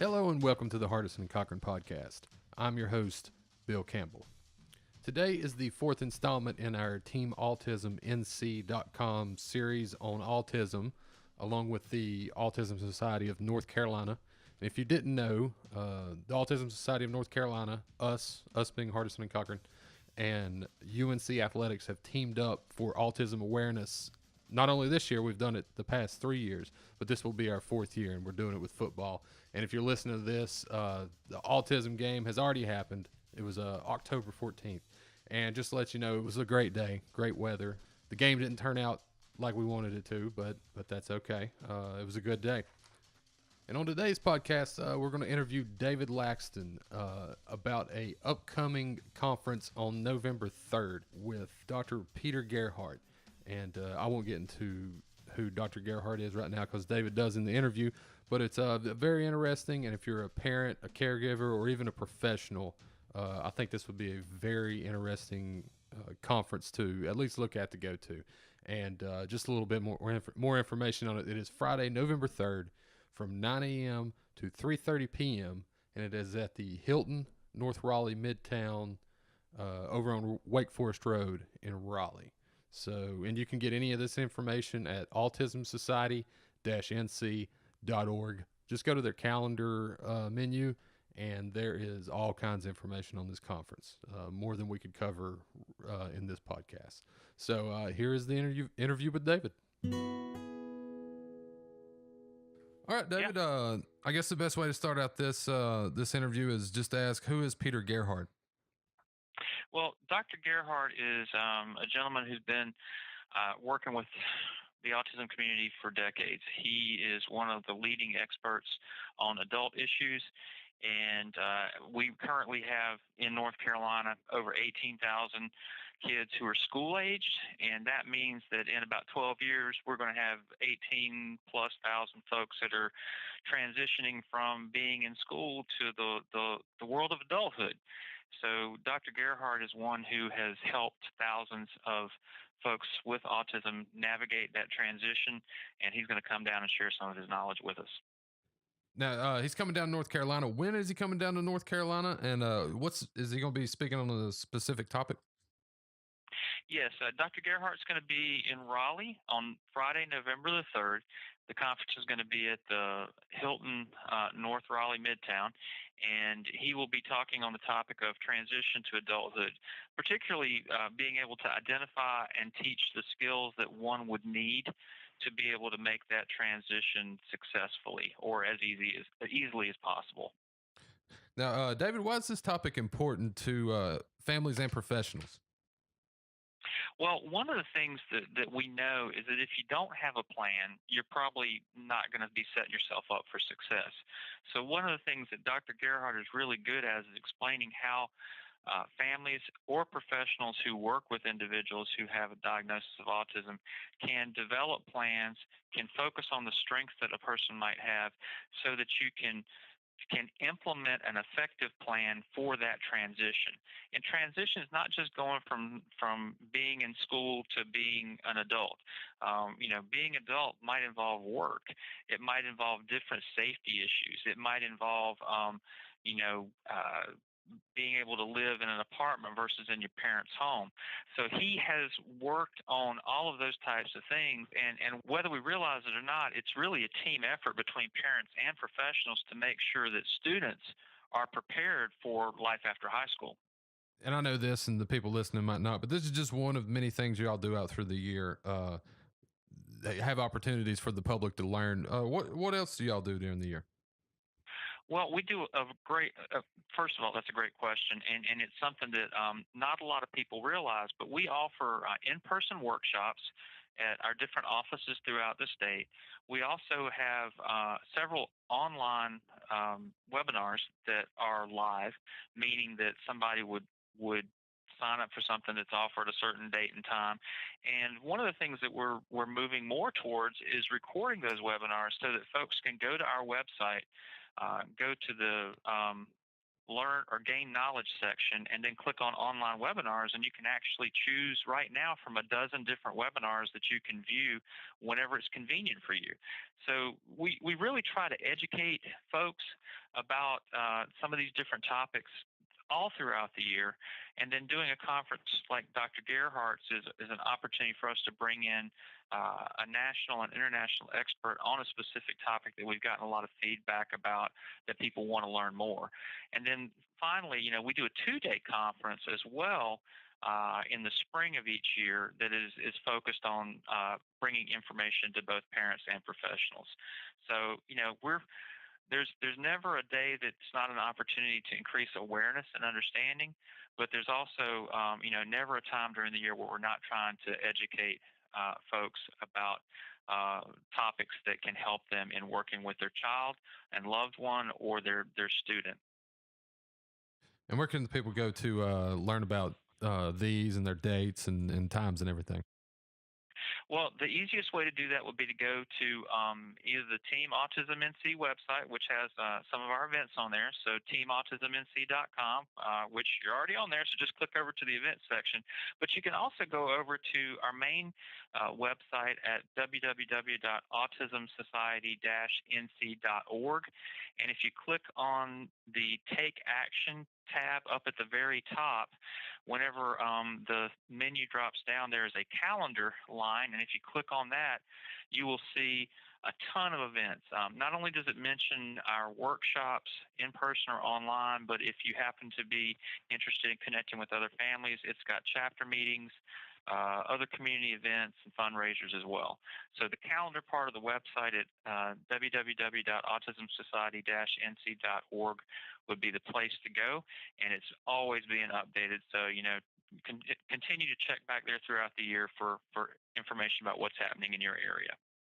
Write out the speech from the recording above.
Hello and welcome to the Hardison Cochran podcast. I'm your host, Bill Campbell. Today is the fourth installment in our TeamAutismNC.com series on autism, along with the Autism Society of North Carolina. And if you didn't know, the Autism Society of North Carolina, us being Hardison and Cochran, and UNC Athletics have teamed up for autism awareness. Not only this year, we've done it the past 3 years, but this will be our fourth year, and we're doing it with football. And if you're listening to this, the autism game has already happened. It was October 14th. And just to let you know, it was a great day, great weather. The game didn't turn out like we wanted it to, but that's okay. It was a good day. And on today's podcast, we're going to interview David Laxton about a upcoming conference on November 3rd with Dr. Peter Gerhardt. And I won't get into who Dr. Gerhardt is right now because David does in the interview, but it's very interesting. And if you're a parent, a caregiver, or even a professional, I think this would be a very interesting conference to at least look at to go to. And just a little bit more information on it. It is Friday, November 3rd from 9 a.m. to 3:30 p.m. And it is at the Hilton, North Raleigh Midtown, over on Wake Forest Road in Raleigh. So, and you can get any of this information at autismsociety-nc.org. Just go to their calendar menu, and there is all kinds of information on this conference, more than we could cover in this podcast. So here is the interview with David. All right, David. Yeah. I guess the best way to start out this interview is just to ask, who is Peter Gerhardt? Well, Dr. Gerhardt is a gentleman who's been working with the autism community for decades. He is one of the leading experts on adult issues, and we currently have in North Carolina over 18,000 kids who are school-aged, and that means that in about 12 years, we're going to have 18,000+ folks that are transitioning from being in school to the world of adulthood. So Dr. Gerhardt is one who has helped thousands of folks with autism navigate that transition, and he's going to come down and share some of his knowledge with us. Now, he's coming down to North Carolina. When is he coming down to North Carolina, and is he going to be speaking on a specific topic? Yes, Dr. Gerhardt's going to be in Raleigh on Friday, November the 3rd. The conference is going to be at the Hilton, North Raleigh Midtown, and he will be talking on the topic of transition to adulthood, particularly being able to identify and teach the skills that one would need to be able to make that transition successfully or as easily as possible. Now, David, why is this topic important to families and professionals? Well, one of the things that we know is that if you don't have a plan, you're probably not going to be setting yourself up for success. So one of the things that Dr. Gerhardt is really good at is explaining how families or professionals who work with individuals who have a diagnosis of autism can develop plans, can focus on the strengths that a person might have so that you can implement an effective plan for that transition. And transition is not just going from being in school to being an adult. Being adult might involve work. It might involve different safety issues. It might involve, being able to live in an apartment versus in your parents' home. So he has worked on all of those types of things, and whether we realize it or not, it's really a team effort between parents and professionals to make sure that students are prepared for life after high school. And I know this, and the people listening might not, but this is just one of many things y'all do out through the year. They have opportunities for the public to learn. What else do y'all do during the year? Well, we do a great, first of all, that's a great question, and it's something that not a lot of people realize, but we offer in-person workshops at our different offices throughout the state. We also have several online webinars that are live, meaning that somebody would sign up for something that's offered a certain date and time. And one of the things that we're moving more towards is recording those webinars so that folks can go to our website, go to the learn or gain knowledge section and then click on online webinars, and you can actually choose right now from a dozen different webinars that you can view whenever it's convenient for you. So we really try to educate folks about some of these different topics all throughout the year. And then doing a conference like Dr. Gerhardt's is an opportunity for us to bring in a national and international expert on a specific topic that we've gotten a lot of feedback about, that people want to learn more. And then finally, we do a 2-day conference as well in the spring of each year that is focused on bringing information to both parents and professionals. So, there's never a day that's not an opportunity to increase awareness and understanding, but there's also never a time during the year where we're not trying to educate folks about topics that can help them in working with their child and loved one or their student. And where can the people go to learn about these and their dates and times and everything? Well, the easiest way to do that would be to go to either the Team Autism NC website, which has some of our events on there. So teamautismnc.com, which you're already on there. So just click over to the events section. But you can also go over to our main website at www.autismsociety-nc.org. And if you click on the Take Action tab up at the very top, whenever the menu drops down, there is a calendar line, and if you click on that, you will see a ton of events. Not only does it mention our workshops in person or online, but if you happen to be interested in connecting with other families, it's got chapter meetings, other community events, and fundraisers as well. So the calendar part of the website at www.autismsociety-nc.org would be the place to go, and it's always being updated. So, continue to check back there throughout the year for information about what's happening in your area.